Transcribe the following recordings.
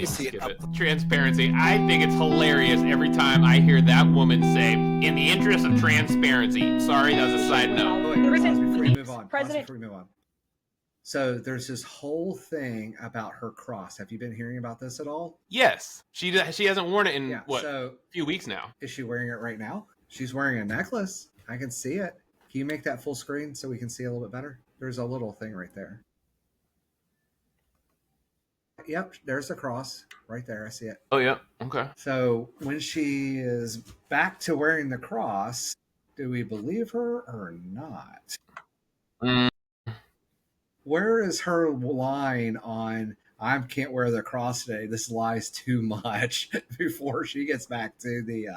can even skip it. Transparency. I think it's hilarious every time I hear that woman say, in the interest of transparency. Sorry, that was a side note. Before we move on. So there's this whole thing about her cross. Have you been hearing about this at all? Yes. She hasn't worn it in, a few weeks now. Is she wearing it right now? She's wearing a necklace. I can see it. Can you make that full screen so we can see a little bit better? There's a little thing right there. Yep, there's the cross right there. I see it. Oh, yeah. Okay. So when she is back to wearing the cross, do we believe her or not? Where is her line on, I can't wear the cross today, this lies too much, before she gets back to the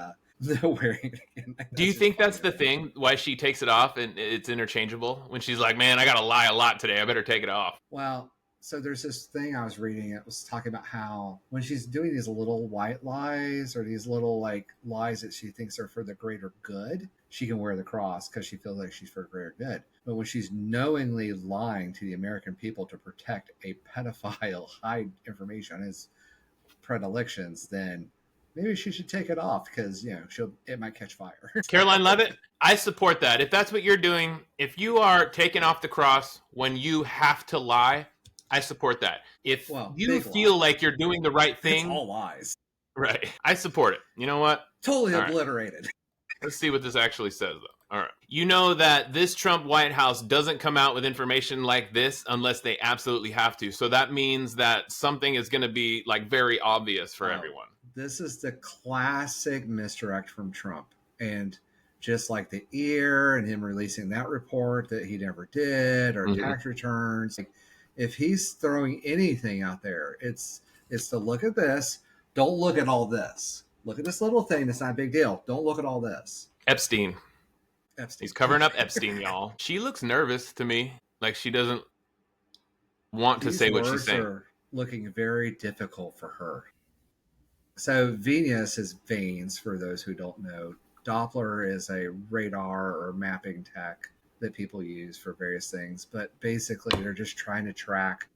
wearing it? Do you think that's the thing, why she takes it off and it's interchangeable? When she's like, man, I got to lie a lot today, I better take it off. Well, so there's this thing I was reading. It was talking about how when she's doing these little white lies or these little like lies that she thinks are for the greater good, she can wear the cross because she feels like she's for greater good. But when she's knowingly lying to the American people to protect a pedophile, hide information on his predilections, then maybe she should take it off because, it might catch fire. Caroline Levitt, I support that. If that's what you're doing, if you are taking off the cross when you have to lie, I support that. If you feel like you're doing the right thing. It's all lies. Right. I support it. You know what? Totally obliterated. Right. Let's see what this actually says, though. All right. You know that this Trump White House doesn't come out with information like this unless they absolutely have to. So that means that something is going to be like very obvious for everyone. This is the classic misdirect from Trump. And just like the ear and him releasing that report that he never did, or tax returns, if he's throwing anything out there, it's to look at this. Don't look at all this. Look at this little thing. It's not a big deal. Don't look at all this. Epstein. He's covering up Epstein, y'all. She looks nervous to me. Like she doesn't want to say what she's saying. Are looking very difficult for her. So Venus is veins, for those who don't know. Doppler is a radar or mapping tech that people use for various things, but basically they're just trying to track.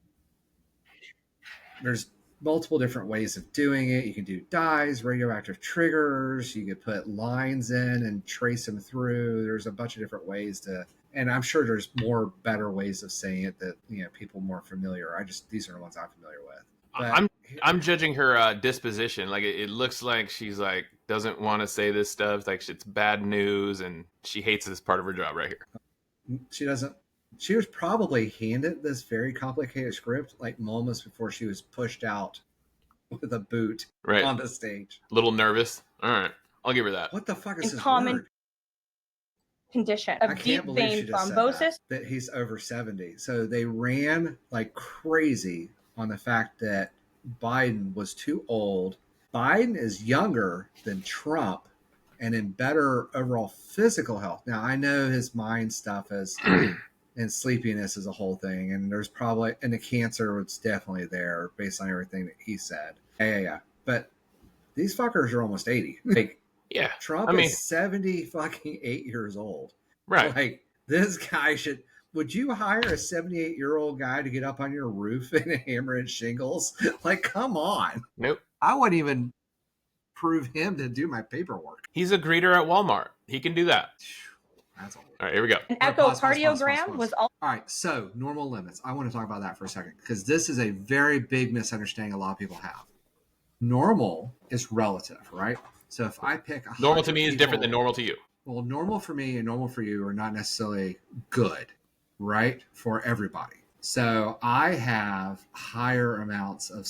There's multiple different ways of doing it. You can do dyes, radioactive triggers. You could put lines in and trace them through. There's a bunch of different ways and I'm sure there's more better ways of saying it that, people more familiar. These are the ones I'm familiar with. But I'm judging her disposition. Like it looks like she's like, doesn't want to say this stuff. Like it's bad news and she hates this part of her job right here. She doesn't. She was probably handed this very complicated script like moments before she was pushed out with a boot on the stage. A little nervous. All right. I'll give her that. What the fuck is this common word? Condition of deep vein thrombosis. That he's over 70. So they ran like crazy on the fact that Biden was too old. Biden is younger than Trump and in better overall physical health. Now, I know his mind stuff and sleepiness is a whole thing. And there's probably, and the cancer was definitely there based on everything that he said. Yeah. But these fuckers are almost 80. Like, yeah. Trump is 78 years old. Right. Like, this guy would you hire a 78-year-old guy to get up on your roof and hammer in shingles? Like, come on. Nope. I wouldn't even prove him to do my paperwork. He's a greeter at Walmart. He can do that. That's all. All right, here we go. An echocardiogram was all. All right, so normal limits. I want to talk about that for a second because this is a very big misunderstanding a lot of people have. Normal is relative, right? So if I pick normal to me is different than normal to you. Well, normal for me and normal for you are not necessarily good, right? For everybody. So I have higher amounts of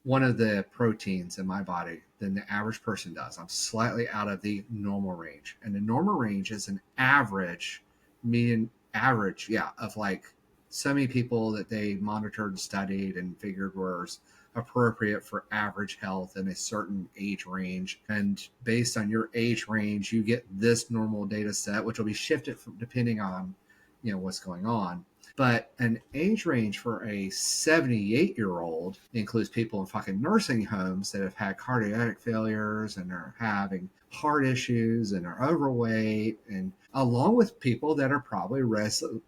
one of the proteins in my body than the average person does. I'm slightly out of the normal range. And the normal range is an average, of like so many people that they monitored and studied and figured were appropriate for average health in a certain age range. And based on your age range, you get this normal data set, which will be shifted depending on, what's going on. But an age range for a 78-year-old includes people in fucking nursing homes that have had cardiac failures and are having heart issues and are overweight, and along with people that are probably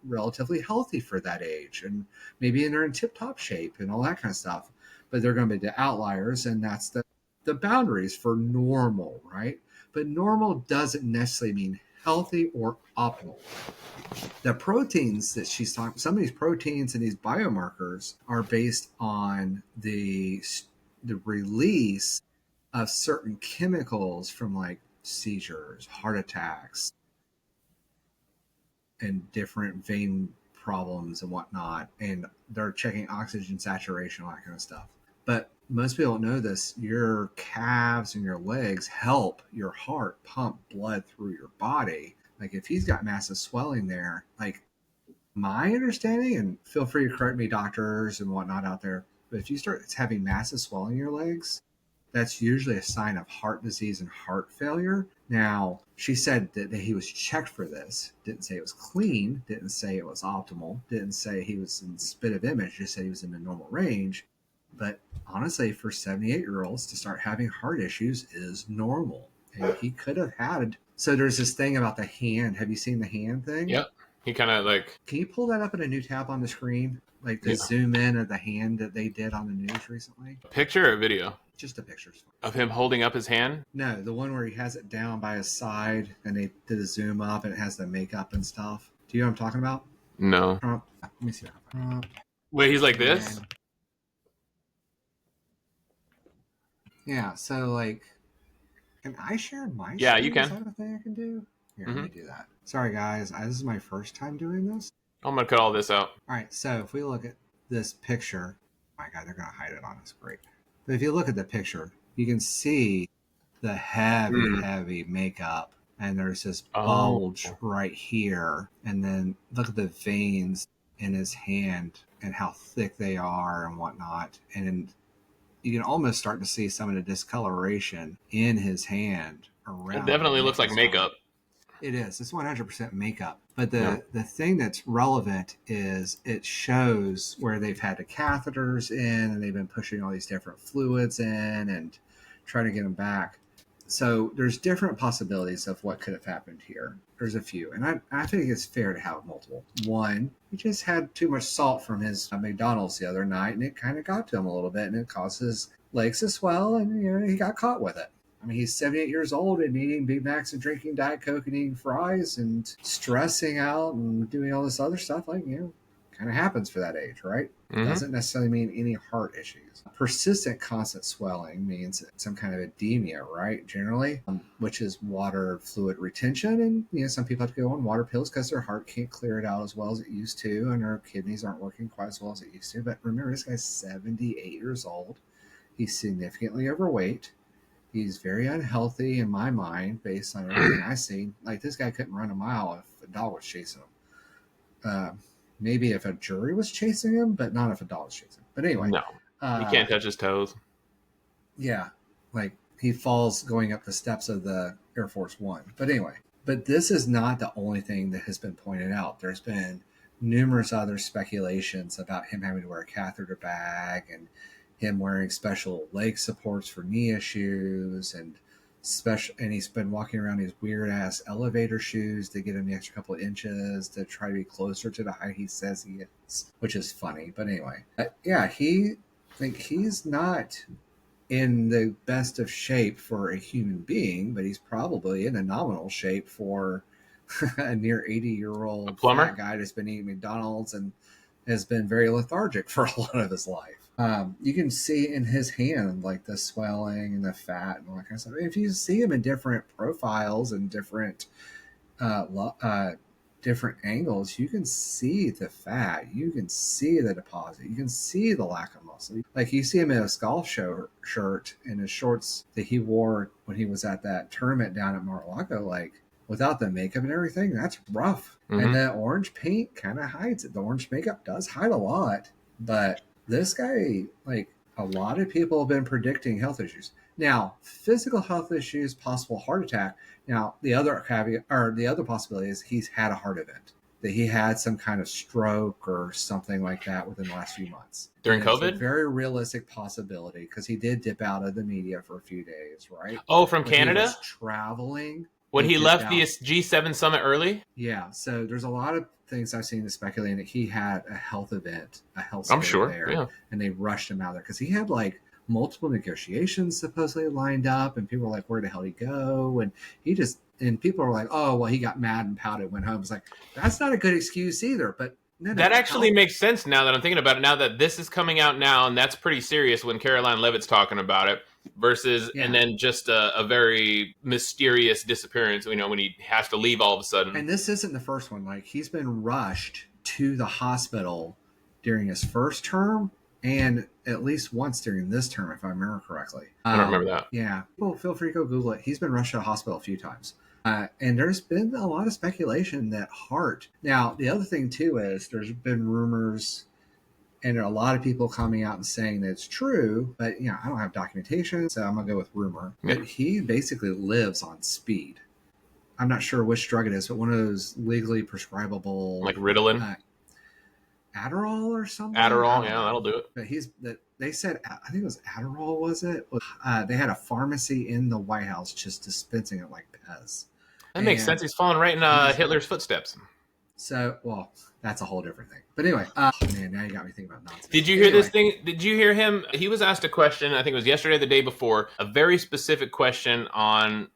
relatively healthy for that age and maybe they're in tip-top shape and all that kind of stuff. But they're going to be the outliers, and that's the boundaries for normal, right? But normal doesn't necessarily mean healthy or optimal. The proteins that she's talking, some of these proteins and these biomarkers are based on the release of certain chemicals from like seizures, heart attacks, and different vein problems and whatnot. And they're checking oxygen saturation, all that kind of stuff. But most people don't know this. Your calves and your legs help your heart pump blood through your body. Like if he's got massive swelling there, like my understanding, and feel free to correct me, doctors and whatnot out there, but if you start having massive swelling in your legs, that's usually a sign of heart disease and heart failure. Now, she said that he was checked for this. Didn't say it was clean. Didn't say it was optimal. Didn't say he was in spit of image. Just said he was in the normal range. But honestly, for 78-year-olds to start having heart issues is normal. And he could have had... So there's this thing about the hand. Have you seen the hand thing? Yep. He kind of like... Can you pull that up in a new tab on the screen? Like the zoom in of the hand that they did on the news recently? Picture or video? Just a picture. Of him holding up his hand? No, the one where he has it down by his side and they did a zoom up and it has the makeup and stuff. Do you know what I'm talking about? No. Let me see. Wait, he's like this? Yeah, so like, can I share my Yeah, screen? you can. Is that a thing I can do? Here, let me do that. Sorry, guys. This is my first time doing this. I'm going to cut all this out. All right, so if we look at this picture, oh my God, they're going to hide it on us. Great. But if you look at the picture, you can see the heavy makeup, and there's this bulge right here. And then look at the veins in his hand and how thick they are and whatnot. And you can almost start to see some of the discoloration in his hand around. It definitely looks like makeup. It is. It's 100% makeup. But the thing that's relevant is it shows where they've had the catheters in and they've been pushing all these different fluids in and trying to get them back. So there's different possibilities of what could have happened here. There's a few. And I think it's fair to have multiple. One, he just had too much salt from his McDonald's the other night and it kind of got to him a little bit and it caused his legs to swell and he got caught with it. I mean, he's 78 years old and eating Big Macs and drinking Diet Coke and eating fries and stressing out and doing all this other stuff. Like, kind of happens for that age, right? Mm-hmm. Doesn't necessarily mean any heart issues. Persistent constant swelling means some kind of edema, right? Generally, which is water fluid retention. And, some people have to go on water pills because their heart can't clear it out as well as it used to. And their kidneys aren't working quite as well as it used to. But remember, this guy's 78 years old. He's significantly overweight. He's very unhealthy in my mind, based on everything I see. Like, this guy couldn't run a mile if a dog was chasing him. Maybe if a jury was chasing him, but not if a dog was chasing him. But anyway. No, he can't touch his toes. Yeah, like he falls going up the steps of the Air Force One. But anyway, but this is not the only thing that has been pointed out. There's been numerous other speculations about him having to wear a catheter bag and him wearing special leg supports for knee issues and he's been walking around these weird ass elevator shoes to get him the extra couple of inches to try to be closer to the height he says he is, which is funny. But anyway, he's not in the best of shape for a human being, but he's probably in a nominal shape for a near 80-year-old fat guy that's been eating McDonald's and has been very lethargic for a lot of his life. You can see in his hand like the swelling and the fat and all that kind of stuff. If you see him in different profiles and different angles, you can see the fat, you can see the deposit, you can see the lack of muscle. Like you see him in a golf shirt and his shorts that he wore when he was at that tournament down at Mar-a-Lago, like without the makeup and everything, that's rough. Mm-hmm. And that orange paint kind of hides it. The orange makeup does hide a lot, but this guy, like a lot of people have been predicting health issues. Now, physical health issues, possible heart attack. Now, the other caveat or the other possibility is he's had a heart event. that he had some kind of stroke or something like that within the last few months. During COVID? It's a very realistic possibility because he did dip out of the media for a few days, right? Oh, from when Canada? He was traveling. When he left the G7 summit early? Yeah. So there's a lot of things I've seen speculating that he had a health event, a health I'm scare sure, there, yeah. and they rushed him out there because he had like multiple negotiations supposedly lined up, and people were like, where the hell did he go? And he just, and people were like, oh, well, he got mad and pouted, went home. It's like, that's not a good excuse either. But that actually makes sense now that I'm thinking about it, now that this is coming out now, and that's pretty serious when Caroline Leavitt's talking about it, versus, and then just a very mysterious disappearance, you know, when he has to leave all of a sudden. And this isn't the first one. Like, he's been rushed to the hospital during his first term, and at least once during this term, if I remember correctly. I don't remember that. Yeah. Well, feel free to go Google it. He's been rushed to the hospital a few times. And there's been a lot of speculation that Hart... Now, the other thing, too, is there's been rumors, and there are a lot of people coming out and saying that it's true, but, you know, I don't have documentation, so I'm going to go with rumor. Yeah. But he basically lives on speed. I'm not sure which drug it is, but one of those legally prescribable... Like Ritalin? Adderall or something? Adderall, yeah, that'll do it. But they said, I think it was Adderall, was it? They had a pharmacy in the White House just dispensing it like Pez. That makes sense. He's following right in Hitler's footsteps. So, well, that's a whole different thing. But anyway, man, now you got me thinking about nonsense. Did you hear this thing? Did you hear him? He was asked a question, I think it was yesterday or the day before, a very specific question on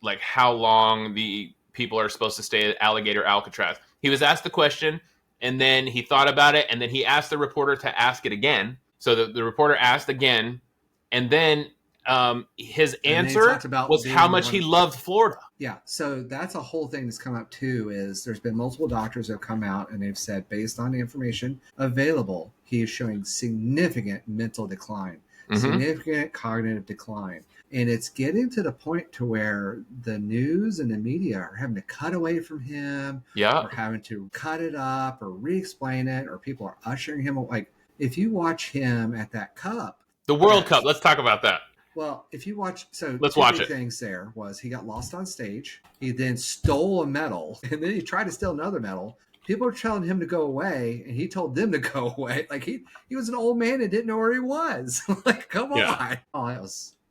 like how long the people are supposed to stay at Alligator Alcatraz. He was asked the question, and then he thought about it, and then he asked the reporter to ask it again. So the reporter asked again, and then his answer was how much he loved Florida. Yeah, so that's a whole thing that's come up too, is there's been multiple doctors that have come out and they've said, based on the information available, he is showing significant mental decline, significant cognitive decline. And it's getting to the point to where the news and the media are having to cut away from him, or having to cut it up or re-explain it, or people are ushering him. Like, if you watch him at that cup. The World Cup, let's talk about that. Well, if you watch, so let's watch it. Things there was he got lost on stage. He then stole a medal, and then he tried to steal another medal. People were telling him to go away, and he told them to go away. Like he was an old man and didn't know where he was. Like, come on. Oh,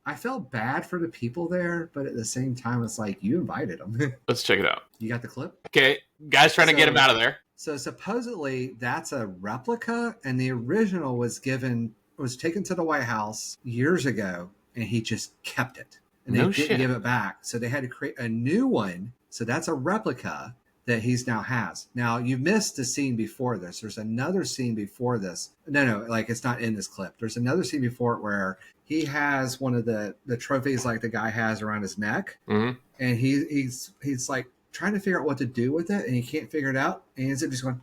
I felt bad for the people there, but at the same time, it's like, you invited them. Let's check it out. You got the clip? Okay, guys trying to get him out of there. So supposedly that's a replica, and the original was taken to the White House years ago, and he just kept it. And they didn't give it back. So they had to create a new one. So that's a replica that he's now has. Now, you missed the scene before this. There's another scene before this. No, like it's not in this clip. There's another scene before it where he has one of the trophies like the guy has around his neck. And he's like trying to figure out what to do with it, and he can't figure it out. And he ends up just going,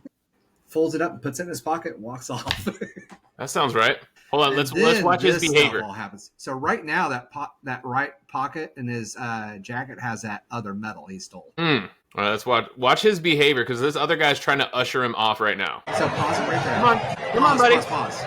folds it up and puts it in his pocket and walks off. That sounds right. Hold on, let's watch his behavior. All happens. So right now, that right pocket in his jacket has that other medal he stole. All right, let's watch his behavior, because this other guy's trying to usher him off right now. So pause it right there. Come on, buddy. Pause.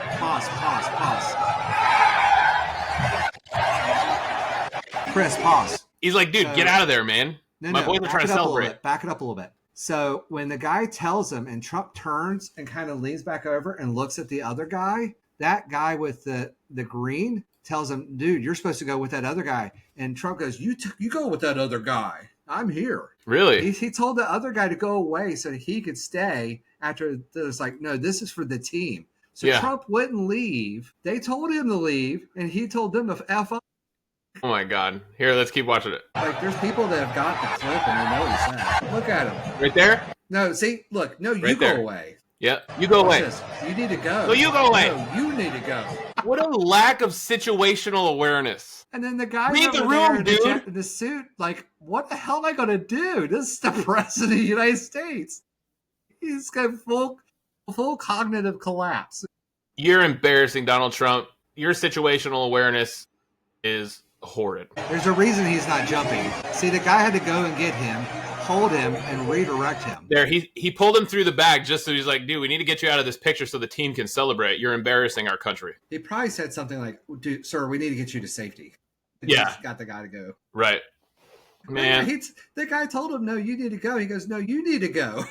Chris, pause. He's like, dude, get out of there, man. My boys are trying to celebrate. Back it up a little bit. So when the guy tells him, and Trump turns and kind of leans back over and looks at the other guy, that guy with the green tells him, dude, you're supposed to go with that other guy. And Trump goes, you go with that other guy. I'm here. Really? He told the other guy to go away so that he could stay after there's like, no, this is for the team. So Trump wouldn't leave. They told him to leave, and he told them to F up. Oh my God. Here, let's keep watching it. Like, there's people that have got the clip and they know what he said. Look at him. Right there? No, see, look, no, you go away. Yeah, you go away. This. You need to go. No, you go away. No, you need to go. What a lack of situational awareness. And then the guy read the room, dude. In the suit, like, what the hell am I going to do? This is the president of the United States. He's got full cognitive collapse. You're embarrassing, Donald Trump. Your situational awareness is horrid. There's a reason he's not jumping. See, the guy had to go and get him, hold him, and redirect him. There, he pulled him through the bag just so he's like, dude, we need to get you out of this picture so the team can celebrate. You're embarrassing our country. He probably said something like, dude, sir, we need to get you to safety. And got the guy to go. Right. Man. The guy told him, no, you need to go. He goes, no, you need to go.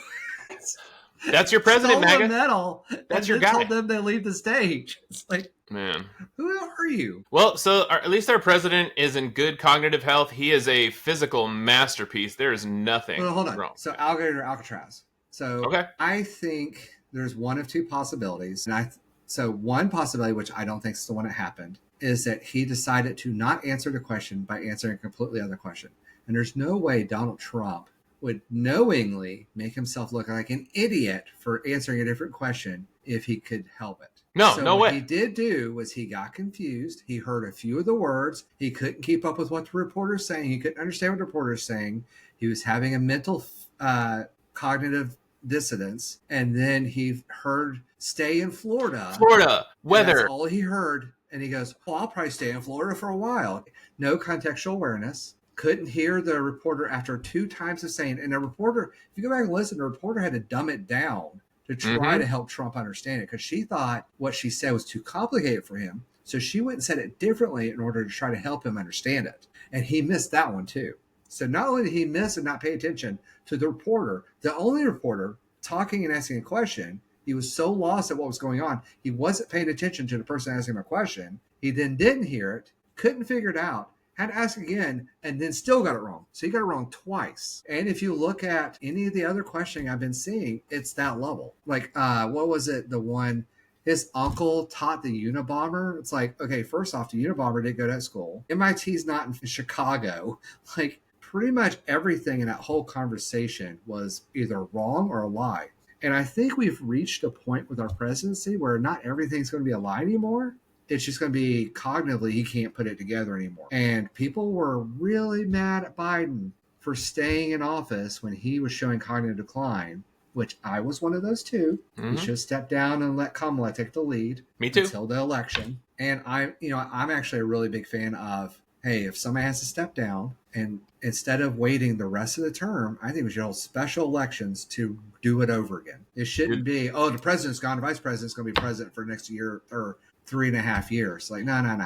That's your president, MAGA. MAGA. Medal. That's your guy. Told them they leave the stage. It's like, man, who are you? Well, so at least our president is in good cognitive health. He is a physical masterpiece. There is nothing hold on. wrong. So Alligator Alcatraz. So okay. I think there's one of two possibilities. And so one possibility, which I don't think is the one that happened, is that he decided to not answer the question by answering a completely other question. And there's no way Donald Trump would knowingly make himself look like an idiot for answering a different question if he could help it. No way. What he did do was he got confused. He heard a few of the words. He couldn't keep up with what the reporter's saying. He couldn't understand what the reporter's saying. He was having a mental cognitive dissonance. And then he heard stay in Florida. Weather. That's all he heard. And he goes, well, I'll probably stay in Florida for a while. No contextual awareness. Couldn't hear the reporter after 2 times of saying, and the reporter, if you go back and listen, the reporter had to dumb it down to try to help Trump understand it, because she thought what she said was too complicated for him. So she went and said it differently in order to try to help him understand it. And he missed that one too. So not only did he miss and not pay attention to the reporter, the only reporter talking and asking a question, he was so lost at what was going on, he wasn't paying attention to the person asking him a question. He then didn't hear it, couldn't figure it out, had to ask again, and then still got it wrong. So he got it wrong twice. And if you look at any of the other questioning I've been seeing, it's that level. Like, what was it? The one, his uncle taught the Unabomber. It's like, okay, first off, the Unabomber didn't go to that school. MIT's not in Chicago. Like, pretty much everything in that whole conversation was either wrong or a lie. And I think we've reached a point with our presidency where not everything's going to be a lie anymore. It's just going to be cognitively, he can't put it together anymore. And people were really mad at Biden for staying in office when he was showing cognitive decline, which I was one of those too. He should have stepped down and let Kamala take the lead. Me too. Until the election. And I'm actually a really big fan of, hey, if somebody has to step down, and instead of waiting the rest of the term, I think we should hold special elections to do it over again. It shouldn't be, oh, the president's gone, the vice president's going to be president for next year or 3.5 years. Like, no.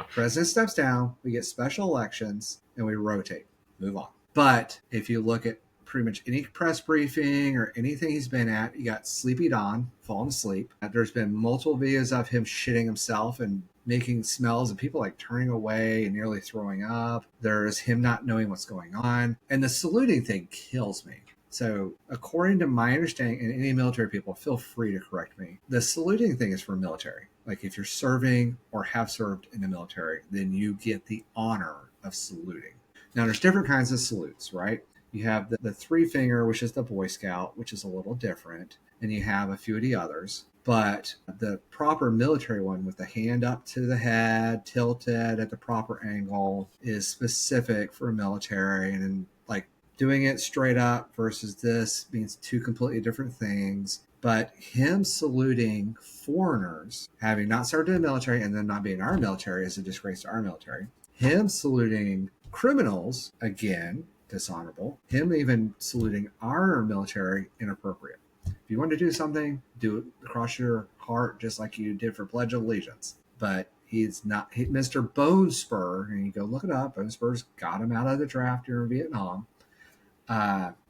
President steps down, we get special elections, and we rotate. Move on. But if you look at pretty much any press briefing or anything he's been at, you got Sleepy Don, falling asleep. There's been multiple videos of him shitting himself and making smells and people like turning away and nearly throwing up. There's him not knowing what's going on. And the saluting thing kills me. So according to my understanding, and any military people, feel free to correct me, the saluting thing is for military. Like if you're serving or have served in the military, then you get the honor of saluting. Now there's different kinds of salutes, right? You have the 3-finger, which is the Boy Scout, which is a little different. And you have a few of the others. But the proper military one with the hand up to the head, tilted at the proper angle, is specific for military. And like doing it straight up versus this means 2 completely different things. But him saluting foreigners, having not served in the military and then not being in our military, is a disgrace to our military. Him saluting criminals, again, dishonorable. Him even saluting our military, inappropriate. If you want to do something, do it across your heart, just like you did for Pledge of Allegiance. But he's not Mr. Bone Spur, and you go look it up. Bone Spur's got him out of the draft during Vietnam.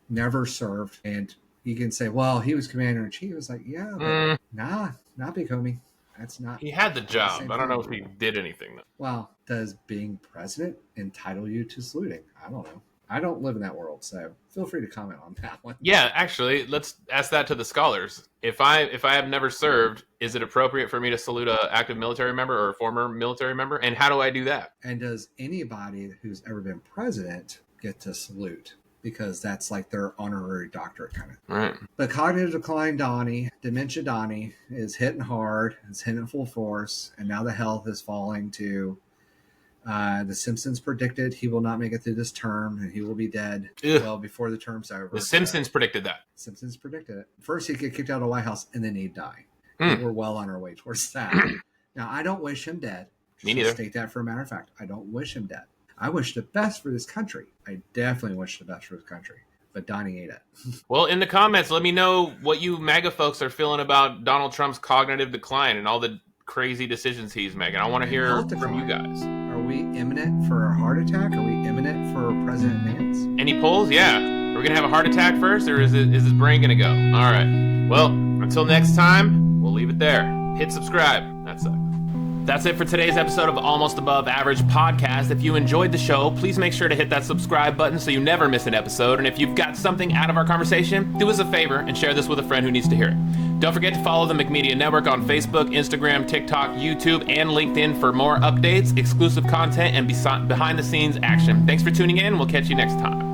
Never served, and you can say, well, he was commander in chief. It's like, yeah, but not big homie. That's not. He had the job. I don't know if he did anything though. Well, does being president entitle you to saluting? I don't know. I don't live in that world, so feel free to comment on that one. Yeah, actually, let's ask that to the scholars. If I have never served, is it appropriate for me to salute an active military member or a former military member? And how do I do that? And does anybody who's ever been president get to salute? Because that's like their honorary doctorate kind of. Right. But cognitive decline Donnie, dementia Donnie, is hitting hard. It's hitting at full force. And now the health is falling to... The Simpsons predicted he will not make it through this term and he will be dead well before the term's over. The Simpsons predicted that. Simpsons predicted it. First he'd get kicked out of the White House and then he'd die. We're well on our way towards that. Now, I don't wish him dead. Me neither. State that for a matter of fact. I don't wish him dead. I wish the best for this country. I definitely wish the best for this country. But Donnie ate it. Well, in the comments, let me know what you MAGA folks are feeling about Donald Trump's cognitive decline and all the crazy decisions he's making. I want to hear from you guys. Are we imminent for a heart attack? Are we imminent for President Vance? Any polls? Yeah. Are we gonna have a heart attack first, or is his brain gonna go? All right. Well, until next time, we'll leave it there. Hit subscribe. That sucks. That's it for today's episode of Almost Above Average Podcast. If you enjoyed the show, please make sure to hit that subscribe button so you never miss an episode. And if you've got something out of our conversation, do us a favor and share this with a friend who needs to hear it. Don't forget to follow the McMedia Network on Facebook, Instagram, TikTok, YouTube, and LinkedIn for more updates, exclusive content, and behind-the-scenes action. Thanks for tuning in. We'll catch you next time.